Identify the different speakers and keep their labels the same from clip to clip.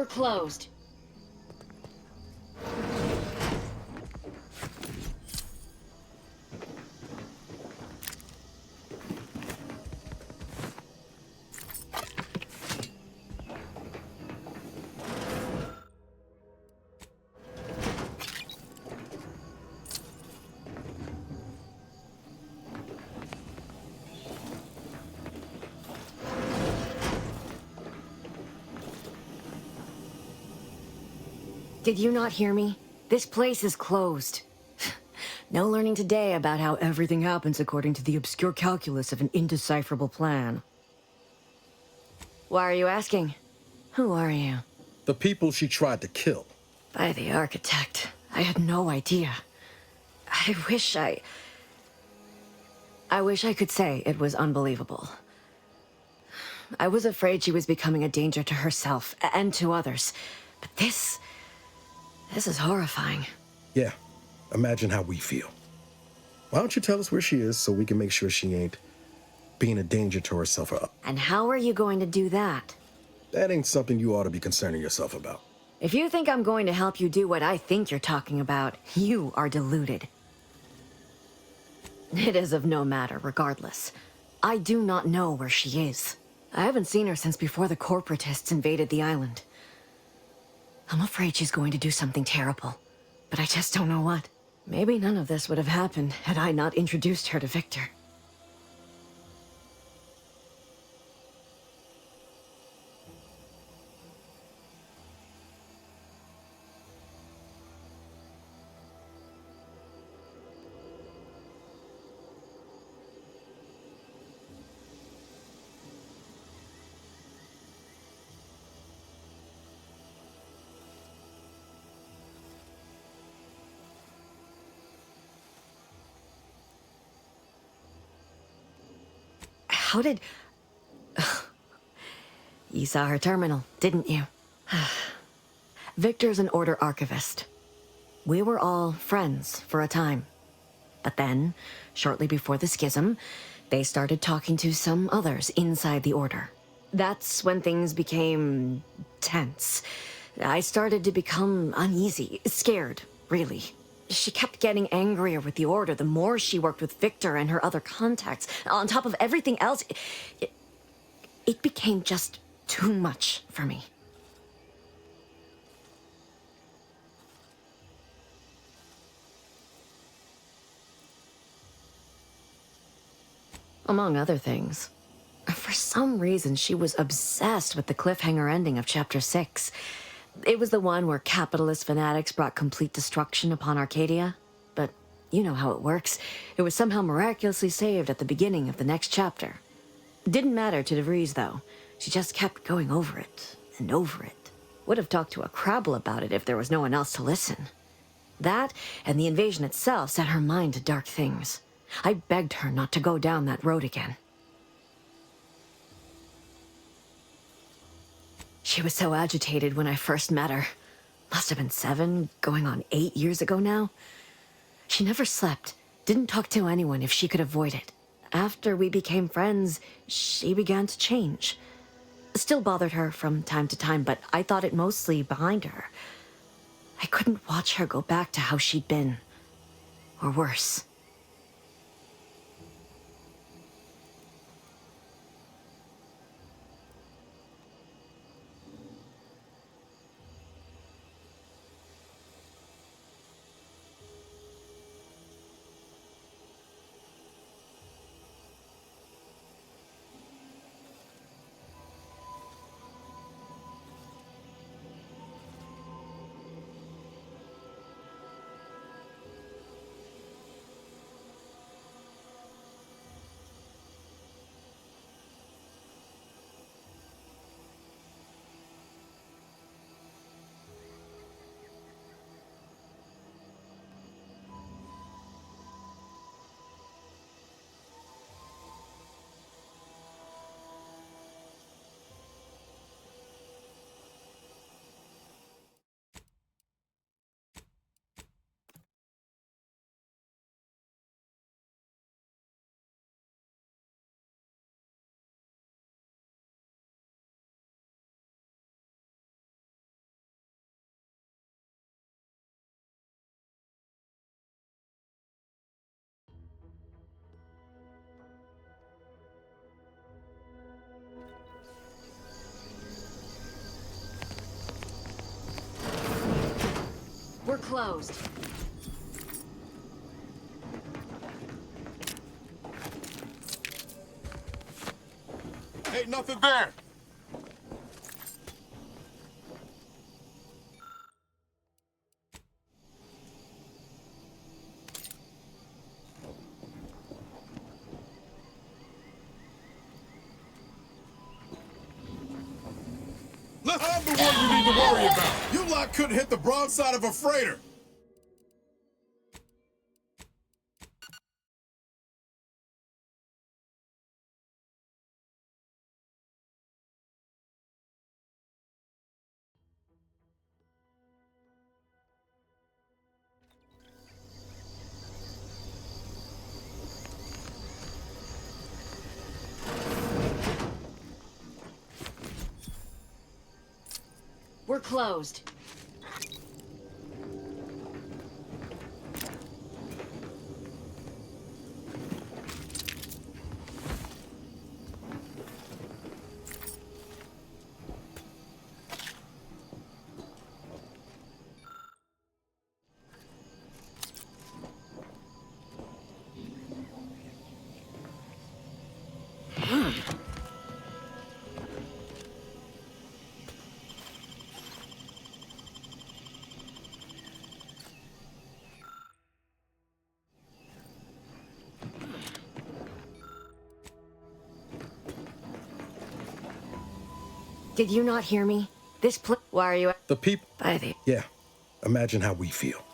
Speaker 1: We're closed. Did you not hear me? This place is closed. No learning today about how everything happens according to the obscure calculus of an indecipherable plan. Why are you asking? Who are you?
Speaker 2: The people she tried to kill.
Speaker 1: By the architect. I had no idea. I wish I could say it was unbelievable. I was afraid she was becoming a danger to herself and to others. But this is horrifying.
Speaker 2: Yeah, imagine how we feel. Why don't you tell us where she is so we can make sure she ain't being a danger to herself or others?
Speaker 1: And how are you going to do that?
Speaker 2: That ain't something you ought to be concerning yourself about.
Speaker 1: If you think I'm going to help you do what I think you're talking about, you are deluded. It is of no matter, regardless. I do not know where she is. I haven't seen her since before the corporatists invaded the island. I'm afraid she's going to do something terrible, but I just don't know what. Maybe none of this would have happened had I not introduced her to Victor. How did... You saw her terminal, didn't you? Victor's an Order archivist. We were all friends for a time. But then, shortly before the schism, they started talking to some others inside the Order. That's when things became tense. I started to become uneasy, scared, really. She kept getting angrier with the Order the more she worked with Victor and her other contacts. On top of everything else, it became just too much for me. Among other things. For some reason, she was obsessed with the cliffhanger ending of Chapter 6. It was the one where capitalist fanatics brought complete destruction upon Arcadia. But you know how it works. It was somehow miraculously saved at the beginning of the next chapter. Didn't matter to DeVries, though. She just kept going over it and over it. Would have talked to a Crabble about it if there was no one else to listen. That and the invasion itself set her mind to dark things. I begged her not to go down that road again. She was so agitated when I first met her. Must have been 7, going on 8 years ago now. She never slept, didn't talk to anyone if she could avoid it. After we became friends, she began to change. Still bothered her from time to time, but I thought it mostly behind her. I couldn't watch her go back to how she'd been. Or worse. closed.
Speaker 3: Ain't nothing there. I'm the one you need to worry about. You lot couldn't hit the broadside of a freighter.
Speaker 1: We're closed. Did you not hear me? Why are you...
Speaker 2: The people.
Speaker 1: By the...
Speaker 2: Yeah. Imagine how we feel.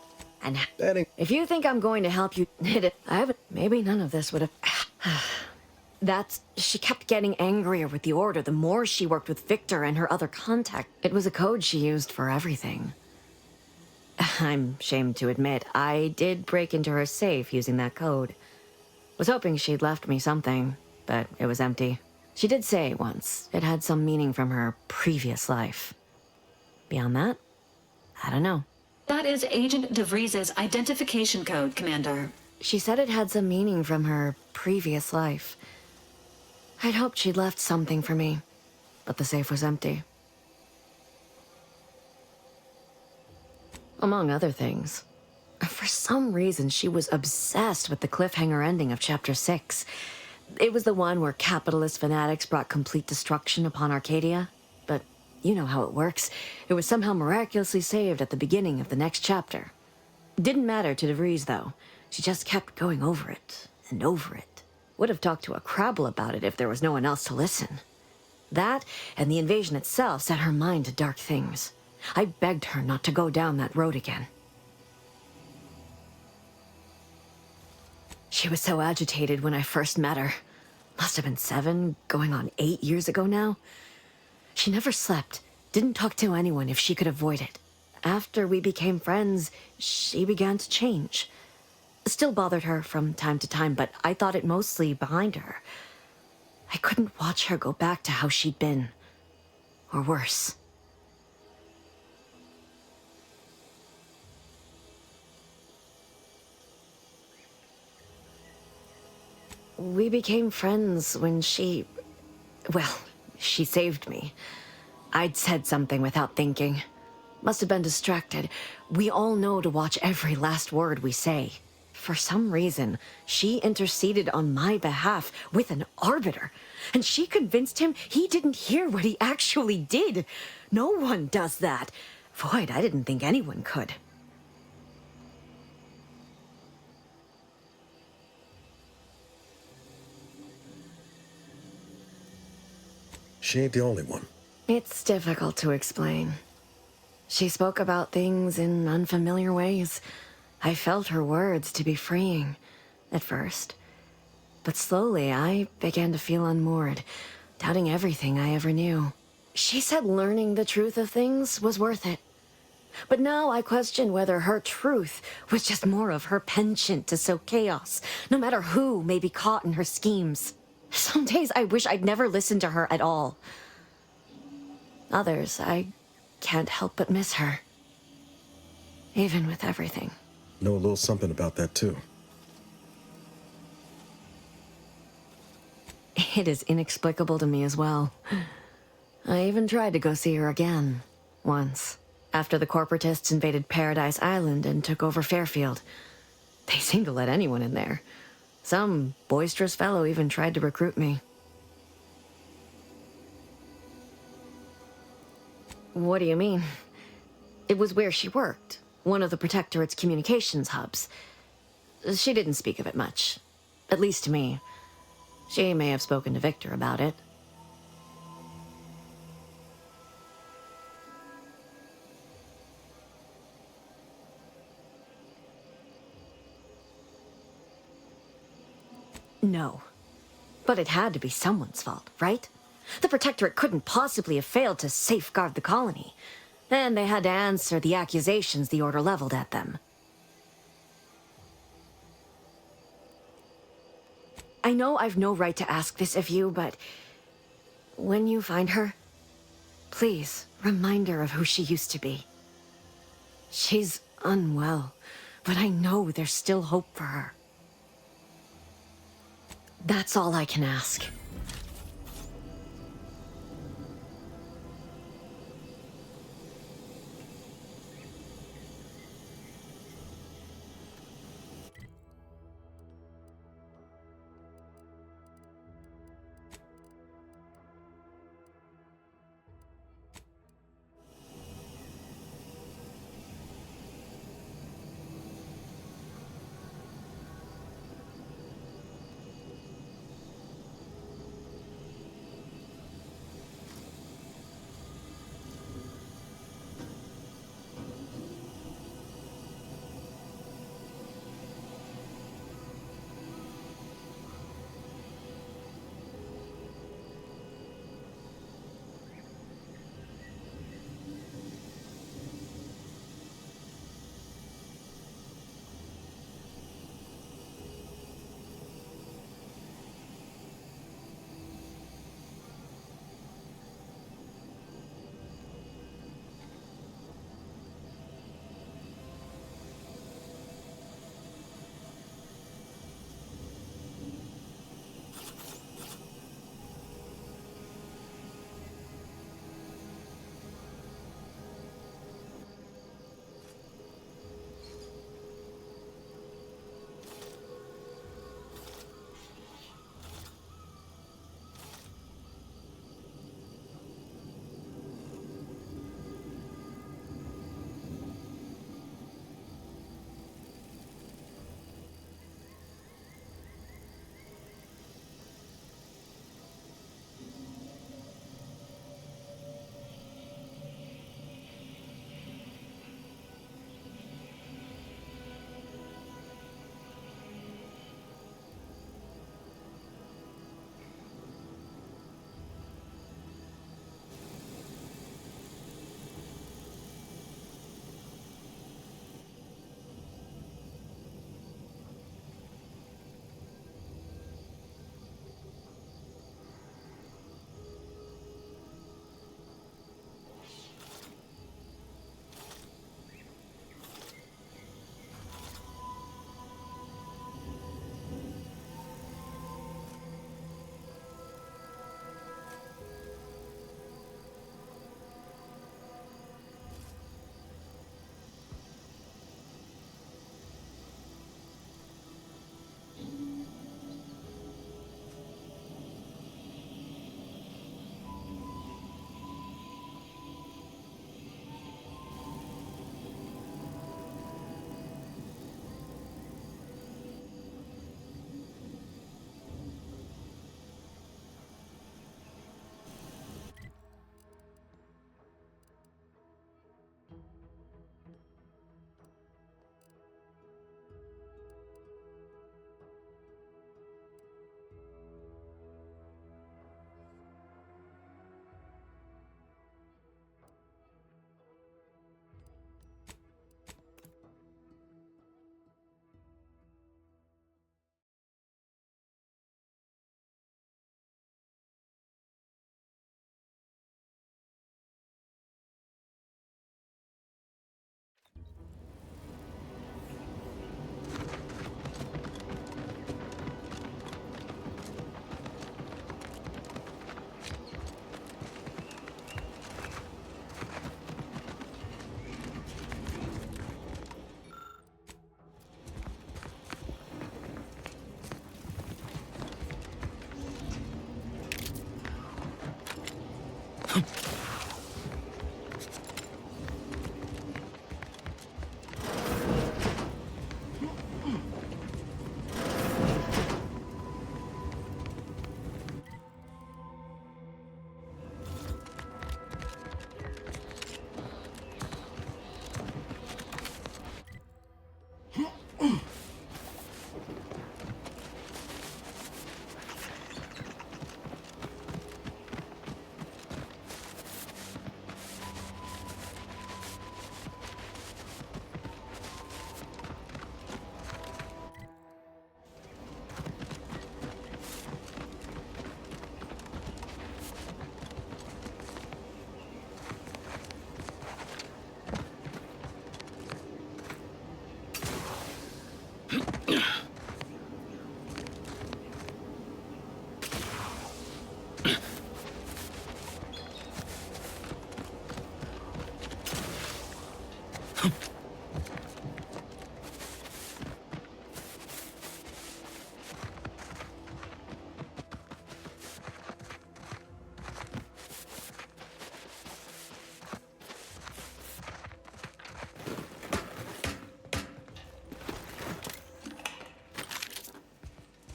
Speaker 1: And
Speaker 2: That ain't.
Speaker 1: if you think I'm going to help you hit it, I haven't... Maybe none of this would have... That's... She kept getting angrier with the order the more she worked with Victor and her other contact. It was a code she used for everything. I'm ashamed to admit, I did break into her safe using that code. Was hoping she'd left me something, but it was empty. She did say once it had some meaning from her previous life. Beyond that, I don't know.
Speaker 4: That is Agent DeVries's identification code, Commander.
Speaker 1: She said it had some meaning from her previous life. I'd hoped she'd left something for me, but the safe was empty. Among other things, for some reason she was obsessed with the cliffhanger ending of Chapter 6. It was the one where capitalist fanatics brought complete destruction upon Arcadia. But you know how it works. It was somehow miraculously saved at the beginning of the next chapter. Didn't matter to DeVries, though. She just kept going over it and over it. Would have talked to a Crabble about it if there was no one else to listen. That, and the invasion itself, set her mind to dark things. I begged her not to go down that road again. She was so agitated when I first met her. Must have been 7, going on 8 years ago now. She never slept, didn't talk to anyone if she could avoid it. After we became friends, she began to change. Still bothered her from time to time, but I thought it mostly behind her. I couldn't watch her go back to how she'd been. Or worse. We became friends when she... Well, she saved me. I'd said something without thinking. Must have been distracted. We all know to watch every last word we say. For some reason, she interceded on my behalf with an arbiter. And she convinced him he didn't hear what he actually did. No one does that. Void, I didn't think anyone could.
Speaker 2: She ain't the only one.
Speaker 1: It's difficult to explain. She spoke about things in unfamiliar ways. I felt her words to be freeing, at first. But slowly, I began to feel unmoored, doubting everything I ever knew. She said learning the truth of things was worth it. But now I question whether her truth was just more of her penchant to sow chaos, no matter who may be caught in her schemes. Some days I wish I'd never listened to her at all. Others, I can't help but miss her. Even with everything.
Speaker 2: Know a little something about that, too.
Speaker 1: It is inexplicable to me as well. I even tried to go see her again, once. after the corporatists invaded Paradise Island and took over Fairfield. They seemed to let anyone in there. Some boisterous fellow even tried to recruit me. What do you mean? It was where she worked, one of the Protectorate's communications hubs. She didn't speak of it much, at least to me. She may have spoken to Victor about it. No. But it had to be someone's fault, right? The Protectorate couldn't possibly have failed to safeguard the colony. And they had to answer the accusations the Order leveled at them. I know I've no right to ask this of you, but when you find her, please remind her of who she used to be. She's unwell, but I know there's still hope for her. That's all I can ask.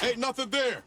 Speaker 3: Ain't nothing there.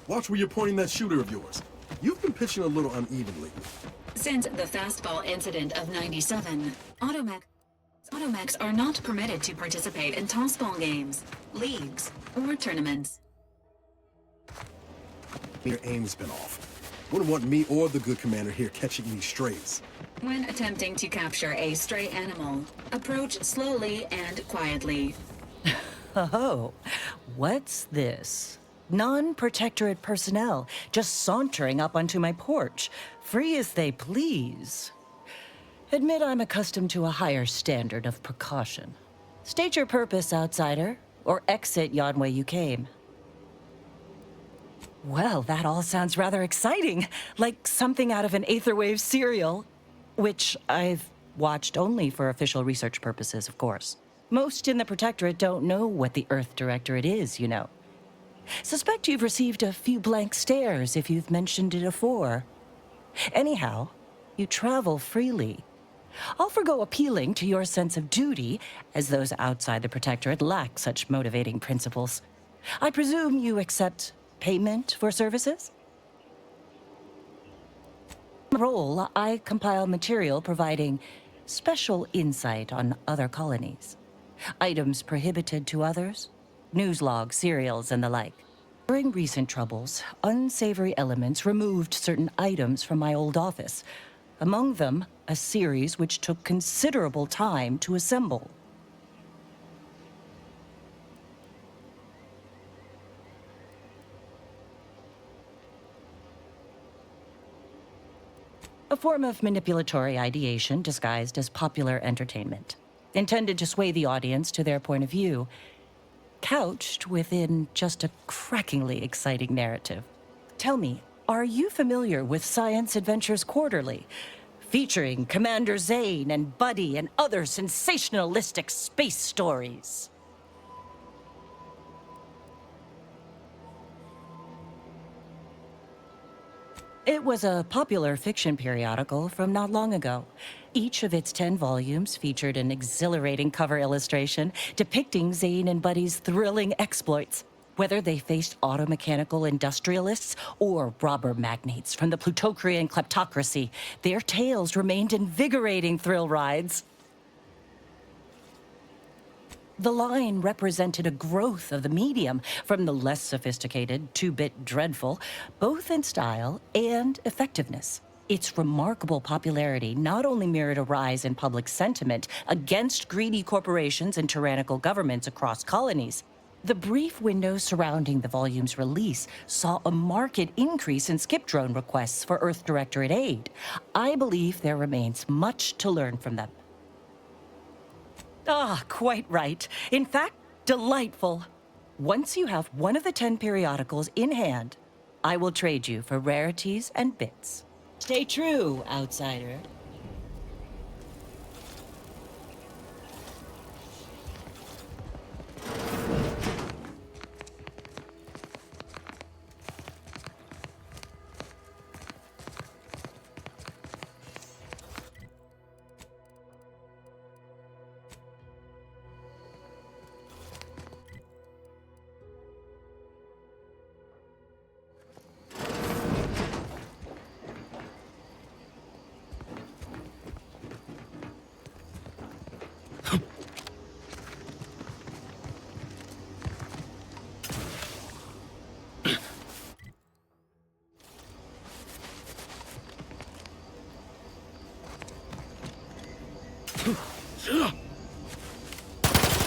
Speaker 2: Watch where you're pointing that shooter of yours. You've been pitching a little unevenly.
Speaker 4: Since the fastball incident of 97, automechs are not permitted to participate in tossball games, leagues, or tournaments.
Speaker 2: Your aim's been off. Wouldn't want me or the good commander here catching any strays.
Speaker 4: When attempting to capture a stray animal, approach slowly and quietly.
Speaker 5: Oh, what's this? Non-protectorate personnel just sauntering up onto my porch, free as they please. Admit I'm accustomed to a higher standard of precaution. State your purpose, outsider, or exit yon way you came. Well, that all sounds rather exciting, like something out of an Aetherwave serial, which I've watched only for official research purposes, of course. Most in the Protectorate don't know what the Earth Directorate is, you know. Suspect you've received a few blank stares if you've mentioned it afore. Anyhow, you travel freely. I'll forgo appealing to your sense of duty, as those outside the Protectorate lack such motivating principles. I presume you accept payment for services? Role, I compile material providing special insight on other colonies. Items prohibited to others, news logs, serials, and the like. During recent troubles, unsavory elements removed certain items from my old office. Among them, a series which took considerable time to assemble. A form of manipulatory ideation disguised as popular entertainment, intended to sway the audience to their point of view, couched within just a crackingly exciting narrative. Tell me, are you familiar with Science Adventures Quarterly, featuring Commander Zane and Buddy and other sensationalistic space stories? It was a popular fiction periodical from not long ago. Each of its 10 volumes featured an exhilarating cover illustration depicting Zane and Buddy's thrilling exploits. Whether they faced automechanical industrialists or robber magnates from the Plutocrian kleptocracy, their tales remained invigorating thrill rides. The line represented a growth of the medium from the less sophisticated, two-bit dreadful, both in style and effectiveness. Its remarkable popularity not only mirrored a rise in public sentiment against greedy corporations and tyrannical governments across colonies, The brief window surrounding the volume's release saw a marked increase in skip drone requests for Earth Directorate aid. I believe there remains much to learn from them. Ah, quite right. In fact, delightful. Once you have one of the 10 periodicals in hand, I will trade you for rarities and bits. Stay true, outsider.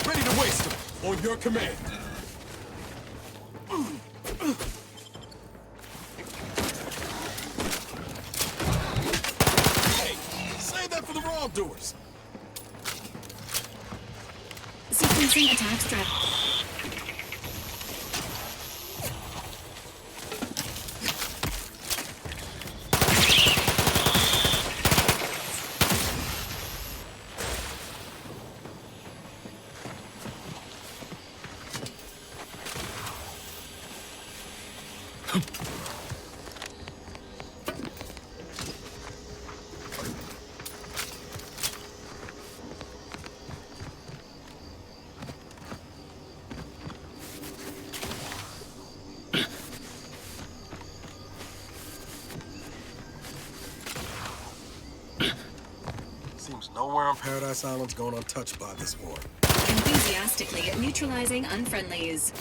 Speaker 3: Ready to waste them. On your command. Hey, save that for the wrongdoers.
Speaker 4: Sequencing attack strap.
Speaker 2: Seems nowhere on Paradise Island's going untouched by this war.
Speaker 4: Enthusiastically neutralizing unfriendlies.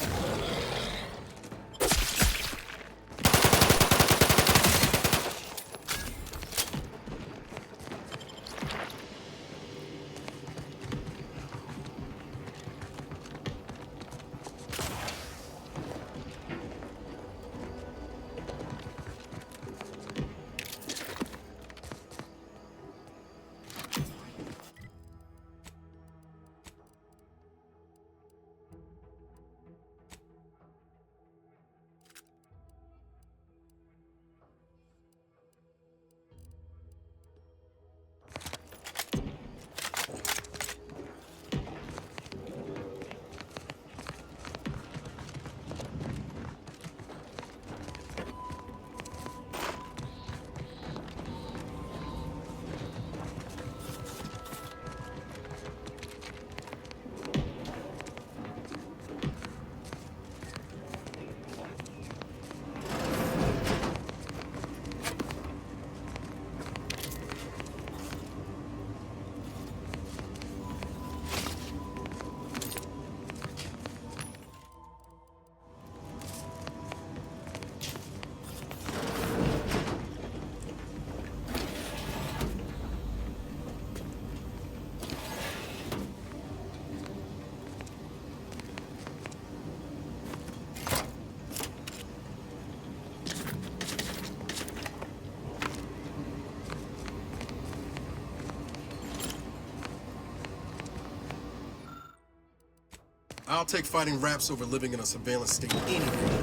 Speaker 2: I'll take fighting raps over living in a surveillance state anyway.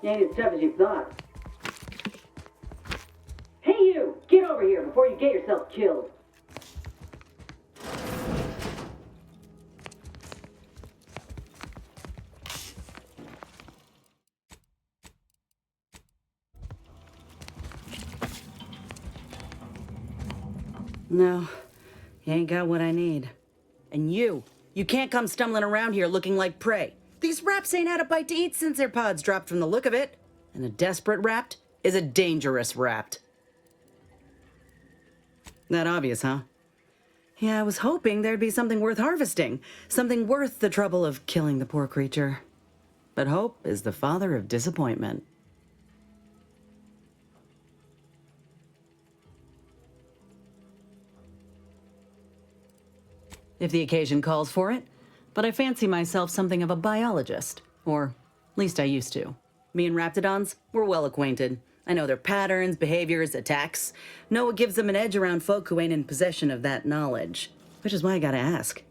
Speaker 6: Ain't as tough as you thought. Hey you! Get over here before you get yourself killed. No, you ain't got what I need. And you can't come stumbling around here looking like prey. These raps ain't had a bite to eat since their pods dropped from the look of it. And a desperate rapt is a dangerous rapt. That obvious, huh? Yeah, I was hoping there'd be something worth harvesting. Something worth the trouble of killing the poor creature. But hope is the father of disappointment. If the occasion calls for it. But I fancy myself something of a biologist. Or, at least I used to. Me and raptidons, we're well acquainted. I know their patterns, behaviors, attacks. Know what gives them an edge around folk who ain't in possession of that knowledge. Which is why I gotta ask,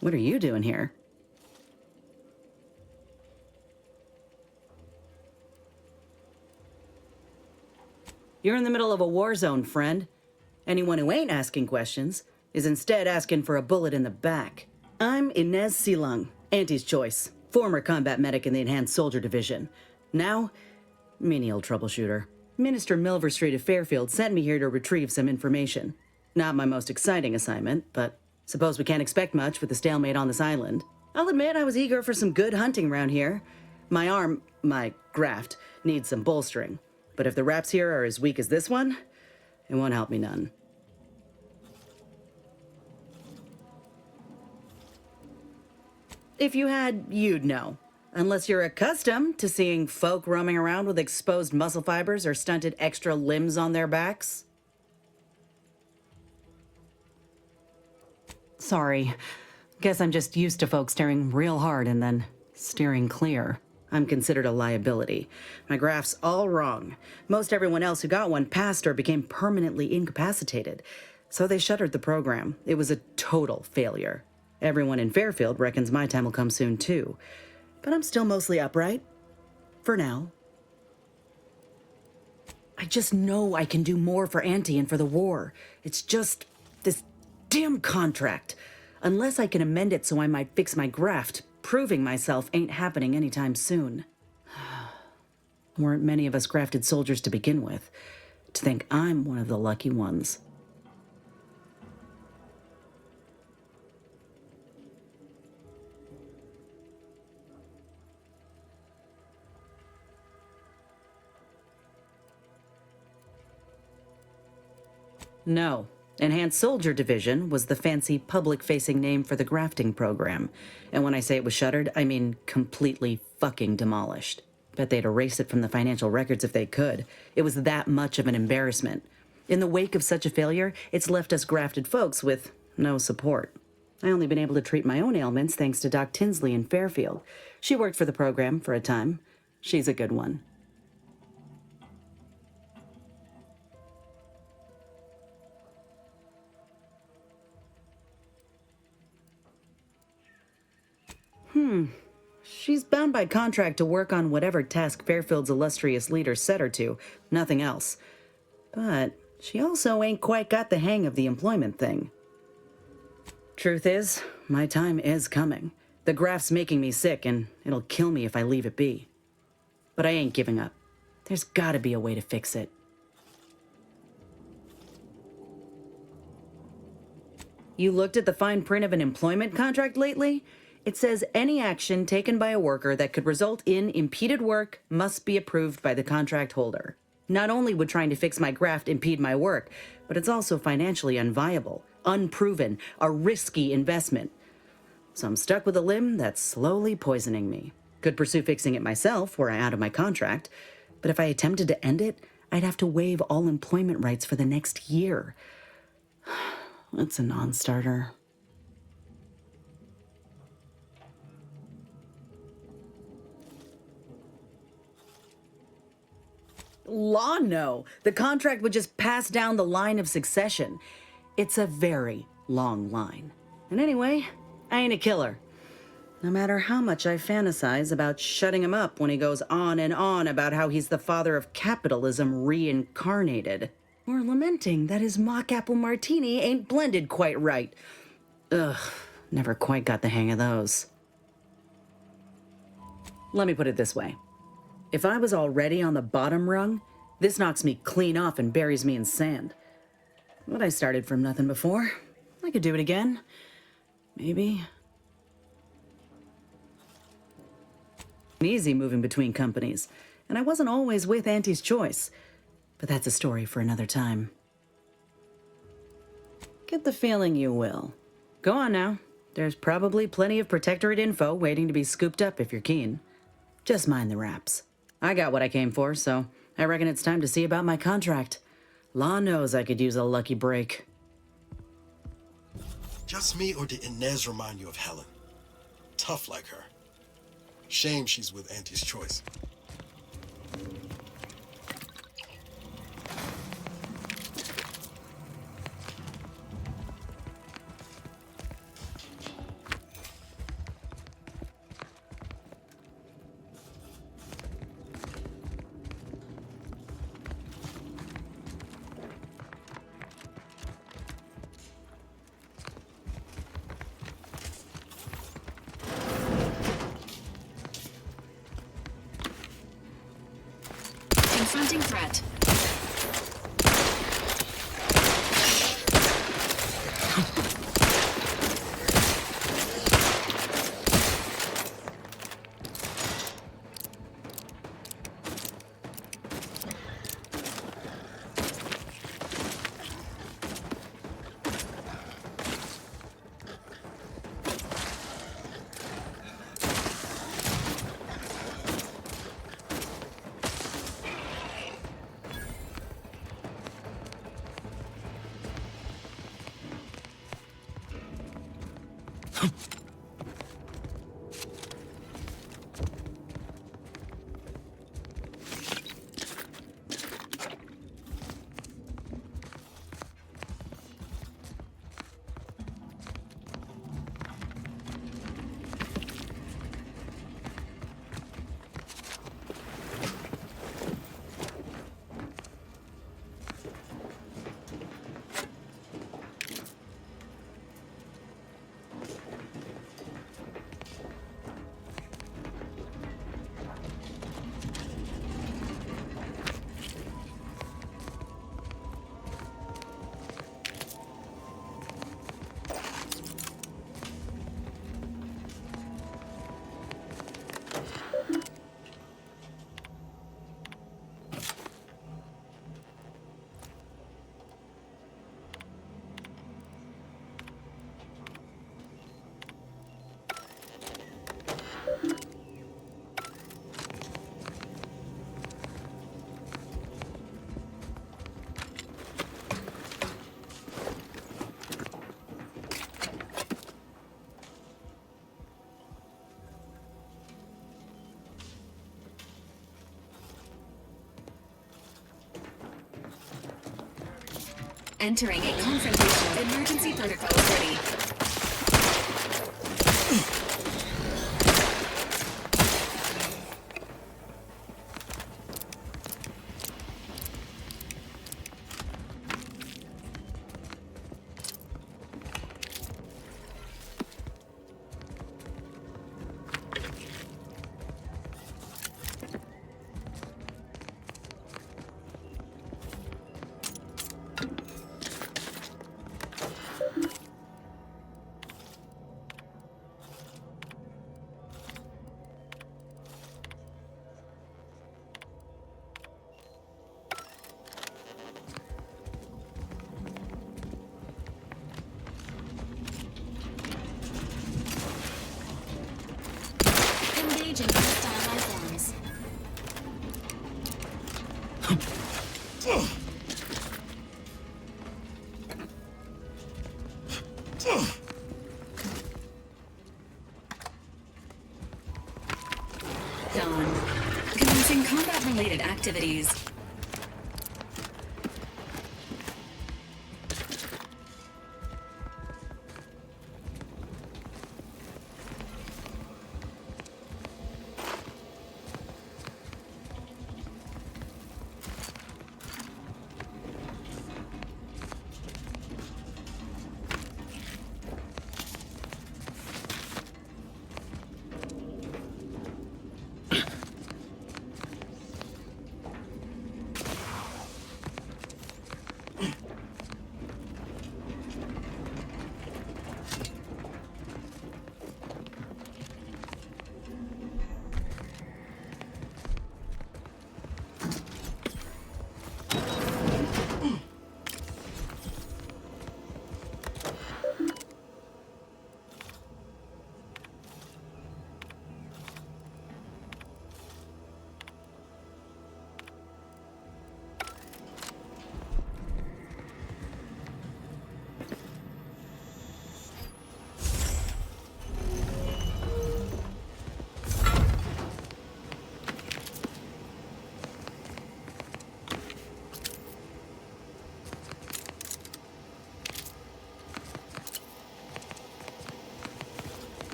Speaker 6: what are you doing here? You're in the middle of a war zone, friend. Anyone who ain't asking questions is instead asking for a bullet in the back. I'm Inez Silung, Auntie's choice, former combat medic in the Enhanced Soldier Division. Now, menial troubleshooter. Minister Milver Street of Fairfield sent me here to retrieve some information. Not my most exciting assignment, but suppose we can't expect much with the stalemate on this island. I'll admit I was eager for some good hunting around here. My graft, needs some bolstering. But if the raps here are as weak as this one, it won't help me none. If you had, you'd know. Unless you're accustomed to seeing folk roaming around with exposed muscle fibers or stunted extra limbs on their backs. Sorry. Guess I'm just used to folks staring real hard and then steering clear. I'm considered a liability. My graph's all wrong. Most everyone else who got one passed or became permanently incapacitated. So they shuttered the program. It was a total failure. Everyone in Fairfield reckons my time will come soon, too. But I'm still mostly upright. For now. I just know I can do more for Auntie and for the war. It's just this damn contract. Unless I can amend it so I might fix my graft, proving myself ain't happening anytime soon. Weren't many of us grafted soldiers to begin with. To think I'm one of the lucky ones. No. Enhanced Soldier Division was the fancy public-facing name for the grafting program. And when I say it was shuttered, I mean completely fucking demolished. Bet they'd erase it from the financial records if they could. It was that much of an embarrassment. In the wake of such a failure, it's left us grafted folks with no support. I only been able to treat my own ailments thanks to Doc Tinsley in Fairfield. She worked for the program for a time. She's a good one. She's bound by contract to work on whatever task Fairfield's illustrious leader set her to, nothing else. But she also ain't quite got the hang of the employment thing. Truth is, my time is coming. The graft's making me sick, and it'll kill me if I leave it be. But I ain't giving up. There's gotta be a way to fix it. You looked at the fine print of an employment contract lately? It says any action taken by a worker that could result in impeded work must be approved by the contract holder. Not only would trying to fix my graft impede my work, but it's also financially unviable, unproven, a risky investment. So I'm stuck with a limb that's slowly poisoning me. Could pursue fixing it myself were I out of my contract, but if I attempted to end it, I'd have to waive all employment rights for the next year. That's a non-starter. law no? The contract would just pass down the line of succession. It's a very long line. And anyway, I ain't a killer. No matter how much I fantasize about shutting him up when he goes on and on about how he's the father of capitalism reincarnated. Or lamenting that his mock apple martini ain't blended quite right. Ugh, never quite got the hang of those. Let me put it this way. If I was already on the bottom rung, this knocks me clean off and buries me in sand. But I started from nothing before. I could do it again. Maybe. Easy moving between companies, and I wasn't always with Auntie's choice. But that's a story for another time. Get the feeling you will. Go on now. There's probably plenty of Protectorate info waiting to be scooped up if you're keen. Just mind the wraps. I got what I came for, so I reckon it's time to see about my contract. Law knows I could use a lucky break.
Speaker 2: Just me, or did Inez remind you of Helen? Tough like her. Shame she's with Auntie's choice.
Speaker 4: Confronting threat. Entering a confrontation. Emergency protocols ready. Engaging hostile life forms. Dawn. Commencing combat-related activities.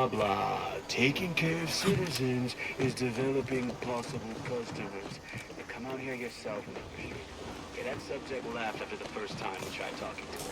Speaker 7: blah blah. Taking care of citizens is developing possible customers. Now come out here yourself and appreciate it. Okay, that subject laughed after the first time we tried talking to her.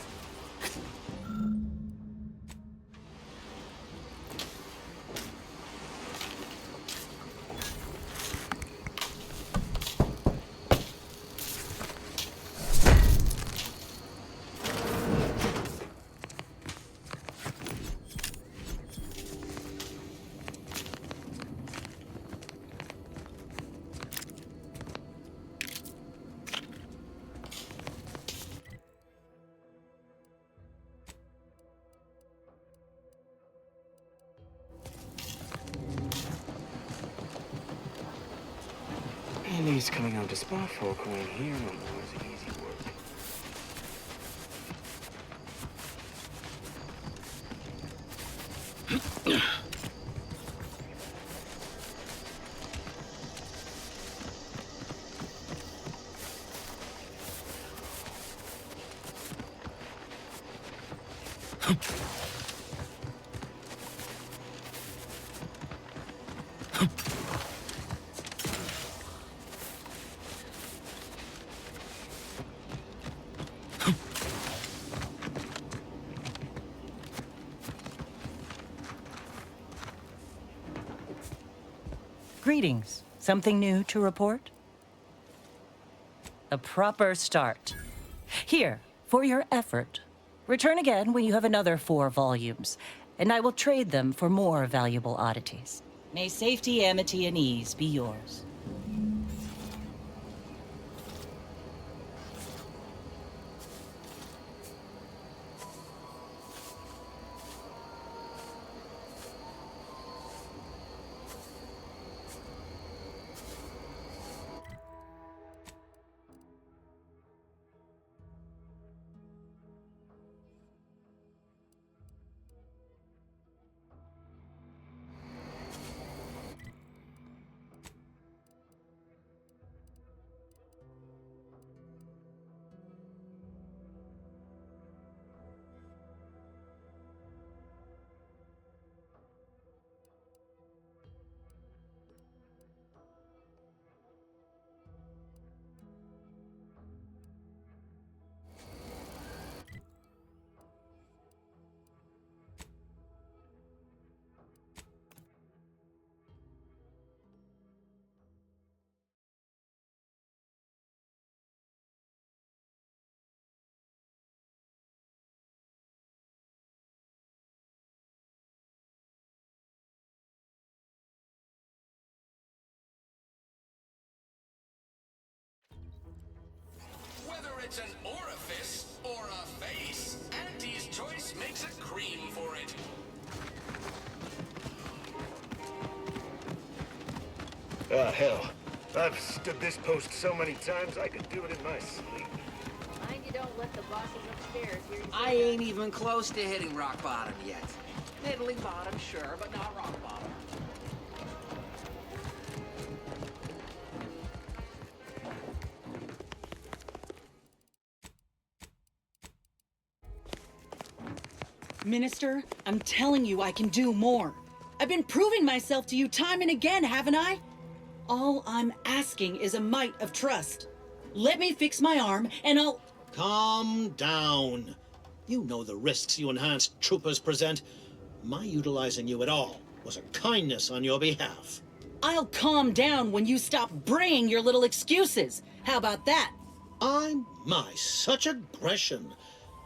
Speaker 7: At least coming out to spot folk who ain't here no more is easy work.
Speaker 5: Greetings. Something new to report? A proper start. Here, for your effort. Return again when you have another 4 volumes, and I will trade them for more valuable oddities. May safety, amity, and ease be yours.
Speaker 8: Whether it's an orifice or a face, Auntie's choice makes a cream for it.
Speaker 7: Ah, hell. I've stood this post so many times I could do it in my sleep.
Speaker 9: Mind you don't let the bosses upstairs hear you say
Speaker 10: I ain't even close to hitting rock bottom yet. Middling bottom, sure, but not rock bottom.
Speaker 6: Minister, I'm telling you I can do more. I've been proving myself to you time and again, haven't I? All I'm asking is a mite of trust. Let me fix my arm, and I'll...
Speaker 11: Calm down. You know the risks you enhanced troopers present. My utilizing you at all was a kindness on your behalf.
Speaker 6: I'll calm down when you stop bringing your little excuses. How about that?
Speaker 11: My, such aggression.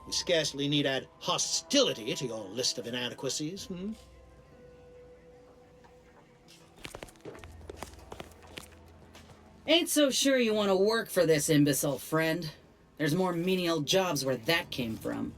Speaker 11: We scarcely need add hostility to your list of inadequacies,
Speaker 6: Ain't so sure you want to work for this imbecile, friend. There's more menial jobs where that came from.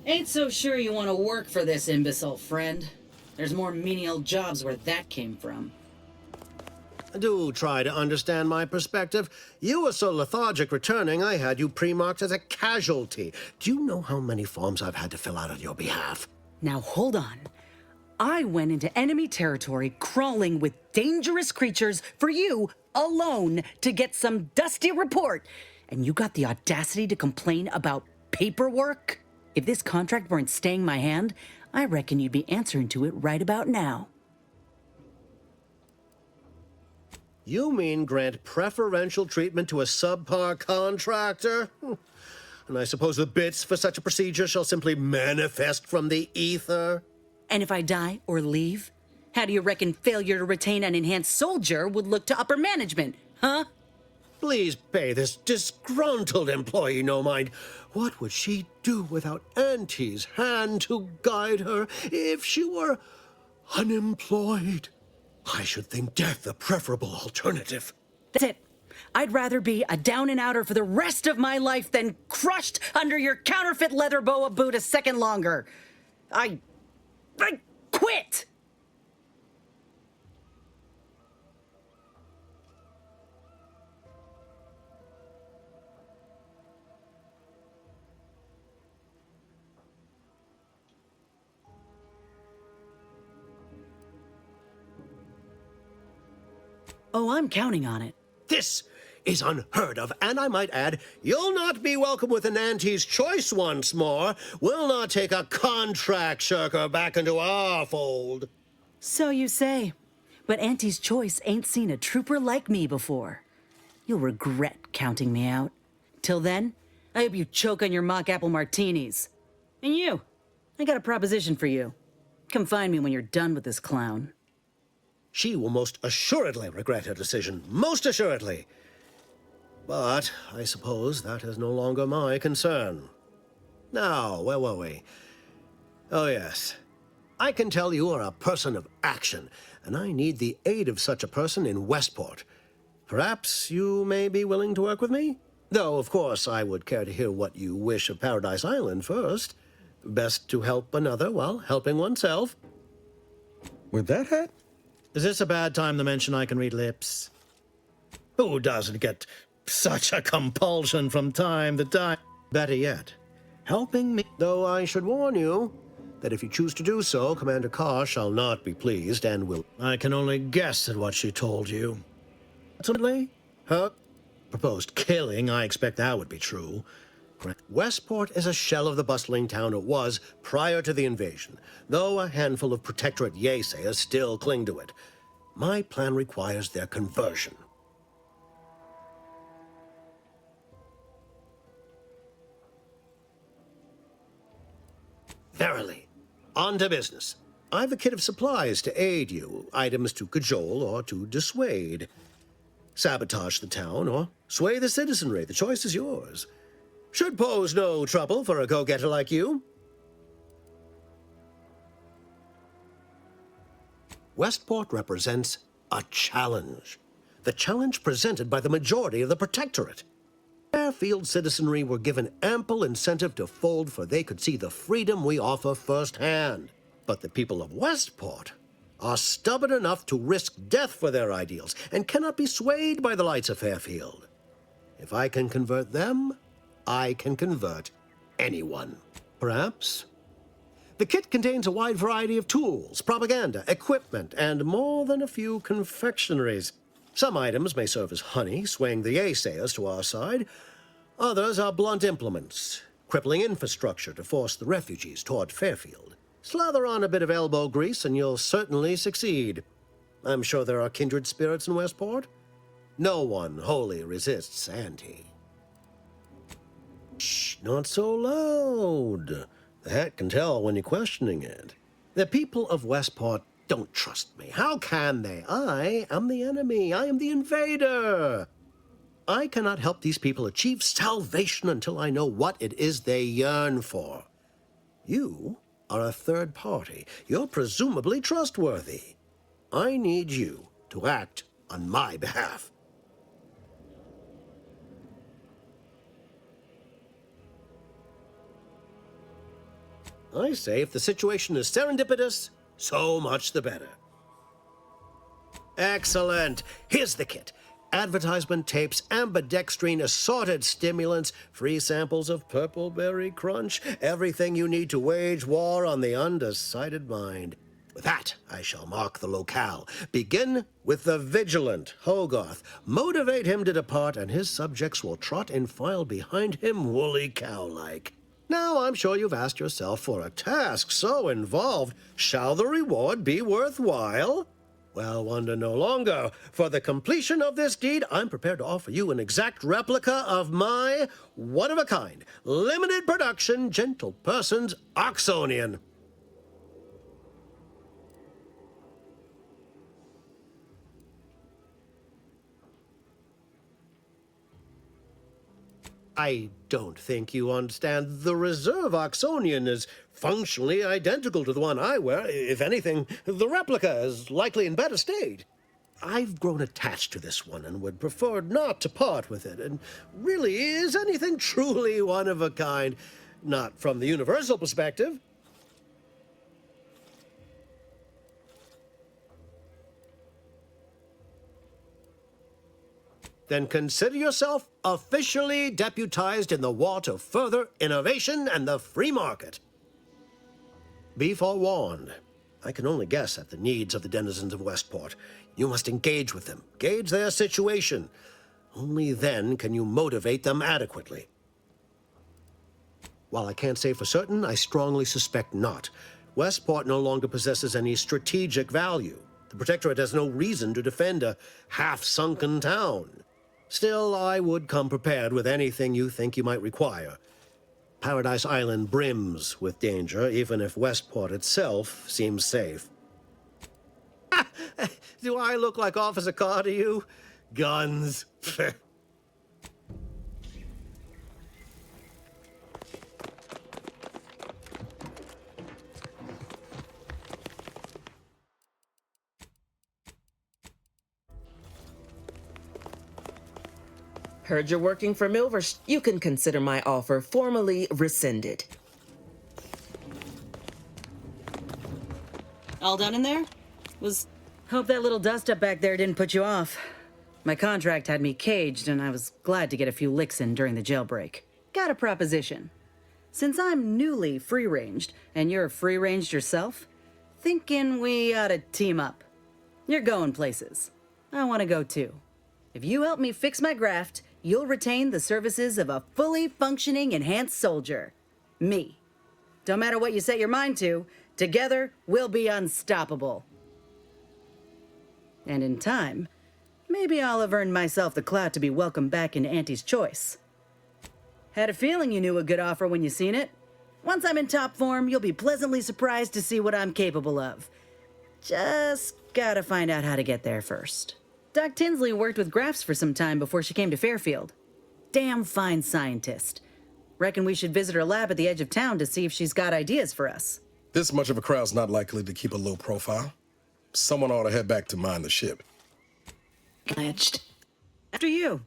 Speaker 6: Ain't so sure you want to work for this imbecile, friend. There's more menial jobs where that came from.
Speaker 11: Do try to understand my perspective. You were so lethargic returning, I had you pre-marked as a casualty. Do you know how many forms I've had to fill out on your behalf?
Speaker 6: Now hold on. I went into enemy territory crawling with dangerous creatures for you alone to get some dusty report. And you got the audacity to complain about paperwork? If this contract weren't staying my hand, I reckon you'd be answering to it right about now.
Speaker 11: You mean grant preferential treatment to a subpar contractor? And I suppose the bits for such a procedure shall simply manifest from the ether?
Speaker 6: And if I die or leave, how do you reckon failure to retain an enhanced soldier would look to upper management, huh?
Speaker 11: Please pay this disgruntled employee no mind. What would she do without Auntie's hand to guide her if she were unemployed? I should think death a preferable alternative.
Speaker 6: That's it. I'd rather be a down-and-outer for the rest of my life than crushed under your counterfeit leather boa boot a second longer. I quit! Oh, I'm counting on it.
Speaker 11: This is unheard of, and I might add, you'll not be welcome with an Auntie's choice once more. We'll not take a contract shirker back into our fold.
Speaker 6: So you say. But Auntie's choice ain't seen a trooper like me before. You'll regret counting me out. Till then, I hope you choke on your mock apple martinis. And you, I got a proposition for you. Come find me when you're done with this clown.
Speaker 11: She will most assuredly regret her decision, most assuredly. But I suppose that is no longer my concern. Now, where were we? Oh, yes. I can tell you are a person of action, and I need the aid of such a person in Westport. Perhaps you may be willing to work with me? Though, of course, I would care to hear what you wish of Paradise Island first. Best to help another while helping oneself.
Speaker 2: With that hat?
Speaker 11: Is this a bad time to mention I can read lips? Who doesn't get such a compulsion from time to time? Better yet, helping me. Though I should warn you that if you choose to do so, Commander Carr shall not be pleased and will... I can only guess at what she told you. Ultimately, her proposed killing, I expect that would be true. Westport is a shell of the bustling town it was prior to the invasion, though a handful of Protectorate Yeasayers still cling to it. My plan requires their conversion. Verily, on to business. I've a kit of supplies to aid you, items to cajole or to dissuade. Sabotage the town or sway the citizenry, the choice is yours. Should pose no trouble for a go-getter like you. Westport represents a challenge. The challenge presented by the majority of the Protectorate. Fairfield citizenry were given ample incentive to fold, for they could see the freedom we offer firsthand. But the people of Westport are stubborn enough to risk death for their ideals and cannot be swayed by the lights of Fairfield. If I can convert them, I can convert anyone. Perhaps. The kit contains a wide variety of tools, propaganda, equipment, and more than a few confectionaries. Some items may serve as honey, swaying the Yeasayers to our side. Others are blunt implements, crippling infrastructure to force the refugees toward Fairfield. Slather on a bit of elbow grease and you'll certainly succeed. I'm sure there are kindred spirits in Westport. No one wholly resists Auntie. Shh, not so loud. The hat can tell when you're questioning it. The people of Westport don't trust me. How can they? I am the enemy. I am the invader. I cannot help these people achieve salvation until I know what it is they yearn for. You are a third party. You're presumably trustworthy. I need you to act on my behalf. I say if the situation is serendipitous, so much the better. Excellent. Here's the kit. Advertisement tapes, ambidextrine, assorted stimulants, free samples of Purple Berry Crunch, everything you need to wage war on the undecided mind. With that, I shall mark the locale. Begin with the vigilant Hogarth. Motivate him to depart, and his subjects will trot in file behind him, woolly cow-like. Now, I'm sure you've asked yourself, for a task so involved, shall the reward be worthwhile? Well, wonder no longer. For the completion of this deed, I'm prepared to offer you an exact replica of my one-of-a-kind, limited production, gentle person's Oxonian. I don't think you understand. The reserve Oxonian is functionally identical to the one I wear. If anything, the replica is likely in better state. I've grown attached to this one and would prefer not to part with it. And really, is anything truly one of a kind? Not from the universal perspective. Then consider yourself officially deputized in the war to further innovation and the free market. Be forewarned. I can only guess at the needs of the denizens of Westport. You must engage with them, gauge their situation. Only then can you motivate them adequately. While I can't say for certain, I strongly suspect not. Westport no longer possesses any strategic value. The Protectorate has no reason to defend a half-sunken town. Still, I would come prepared with anything you think you might require. Paradise Island brims with danger, even if Westport itself seems safe. Do I look like Officer Carr to you? Guns.
Speaker 12: Heard you're working for Milvers. You can consider my offer formally rescinded.
Speaker 6: All done in there? Hope that little dust up back there didn't put you off. My contract had me caged, and I was glad to get a few licks in during the jailbreak. Got a proposition. Since I'm newly free-ranged, and you're free-ranged yourself, thinking we ought to team up. You're going places. I want to go too. If you help me fix my graft, you'll retain the services of a fully functioning enhanced soldier. Me. Don't matter what you set your mind to, together we'll be unstoppable. And in time, maybe I'll have earned myself the clout to be welcomed back in Auntie's choice. Had a feeling you knew a good offer when you seen it. Once I'm in top form, you'll be pleasantly surprised to see what I'm capable of. Just gotta find out how to get there first. Doc Tinsley worked with grafts for some time before she came to Fairfield. Damn fine scientist. Reckon we should visit her lab at the edge of town to see if she's got ideas for us.
Speaker 2: This much of a crowd's not likely to keep a low profile. Someone ought to head back to mind the ship.
Speaker 12: Glitched.
Speaker 6: After you.